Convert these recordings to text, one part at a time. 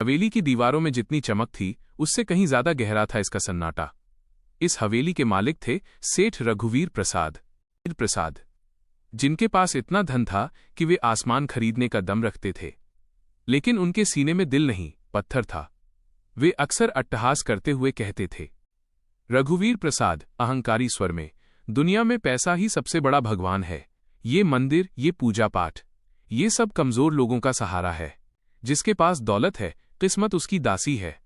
हवेली की दीवारों में जितनी चमक थी उससे कहीं ज्यादा गहरा था इसका सन्नाटा। इस हवेली के मालिक थे सेठ रघुवीर प्रसाद, जिनके पास इतना धन था कि वे आसमान खरीदने का दम रखते थे। लेकिन उनके सीने में दिल नहीं, पत्थर था। वे अक्सर अट्टहास करते हुए कहते थे, रघुवीर प्रसाद अहंकारी स्वर में, दुनिया में पैसा ही सबसे बड़ा भगवान है। ये मंदिर, ये पूजा पाठ, ये सब कमजोर लोगों का सहारा है। जिसके पास दौलत है, किस्मत उसकी दासी है।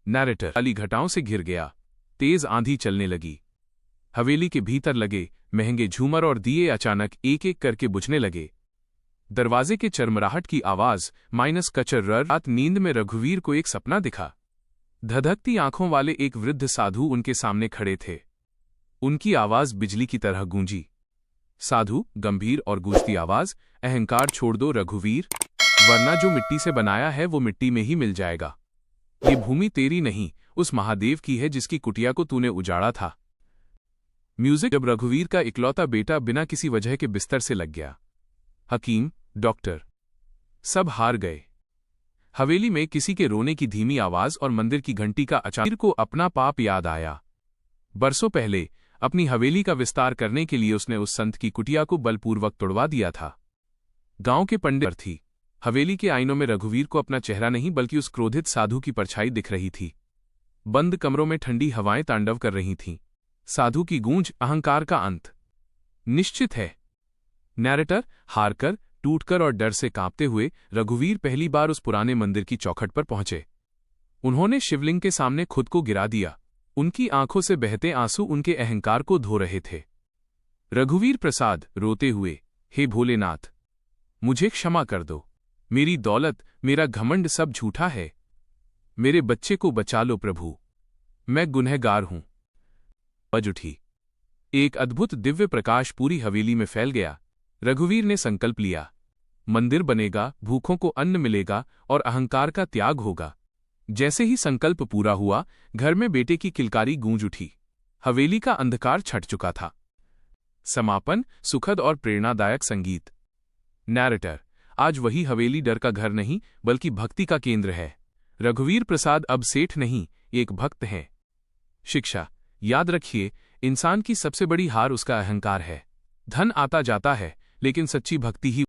नैरेटर काली घटाओं से घिर गया। तेज आंधी चलने लगी। हवेली के भीतर लगे महंगे झूमर और दिए अचानक एक एक करके बुझने लगे। दरवाजे के चरमराहट की आवाज माइनस कचर। रात नींद में रघुवीर को एक सपना दिखा। धधकती आंखों वाले एक वृद्ध साधु उनके सामने खड़े थे। उनकी आवाज बिजली की तरह गूंजी। साधु गंभीर और गूंजती आवाज, अहंकार छोड़ दो रघुवीर, वरना जो मिट्टी से बनाया है वो मिट्टी में ही मिल जाएगा। ये भूमि तेरी नहीं, उस महादेव की है जिसकी कुटिया को तूने उजाड़ा था। म्यूजिक। जब रघुवीर का इकलौता बेटा बिना किसी वजह के बिस्तर से लग गया, हकीम, डॉक्टर सब हार गए। हवेली में किसी के रोने की धीमी आवाज और मंदिर की घंटी का अचानक को अपना पाप याद आया। बरसों पहले अपनी हवेली का विस्तार करने के लिए उसने उस संत की कुटिया को बलपूर्वक तोड़वा दिया था। गांव के पंडित थी। हवेली के आईनों में रघुवीर को अपना चेहरा नहीं बल्कि उस क्रोधित साधु की परछाई दिख रही थी। बंद कमरों में ठंडी हवाएं तांडव कर रही थीं। साधु की गूंज, अहंकार का अंत निश्चित है। नैरेटर हारकर, टूटकर और डर से कांपते हुए रघुवीर पहली बार उस पुराने मंदिर की चौखट पर पहुंचे। उन्होंने शिवलिंग के सामने खुद को गिरा दिया। उनकी आंखों से बहते आंसू उनके अहंकार को धो रहे थे। रघुवीर प्रसाद रोते हुए, हे भोलेनाथ, मुझे क्षमा कर दो। मेरी दौलत, मेरा घमंड सब झूठा है। मेरे बच्चे को बचा लो प्रभु, मैं गुनहगार हूं। बज उठी। एक अद्भुत दिव्य प्रकाश पूरी हवेली में फैल गया। रघुवीर ने संकल्प लिया, मंदिर बनेगा, भूखों को अन्न मिलेगा और अहंकार का त्याग होगा। जैसे ही संकल्प पूरा हुआ, घर में बेटे की किलकारी गूंज उठी। हवेली का अंधकार छट चुका था। समापन। सुखद और प्रेरणादायक संगीत। नैरेटर, आज वही हवेली डर का घर नहीं बल्कि भक्ति का केंद्र है। रघुवीर प्रसाद अब सेठ नहीं, एक भक्त हैं। शिक्षा। याद रखिए, इंसान की सबसे बड़ी हार उसका अहंकार है। धन आता जाता है, लेकिन सच्ची भक्ति ही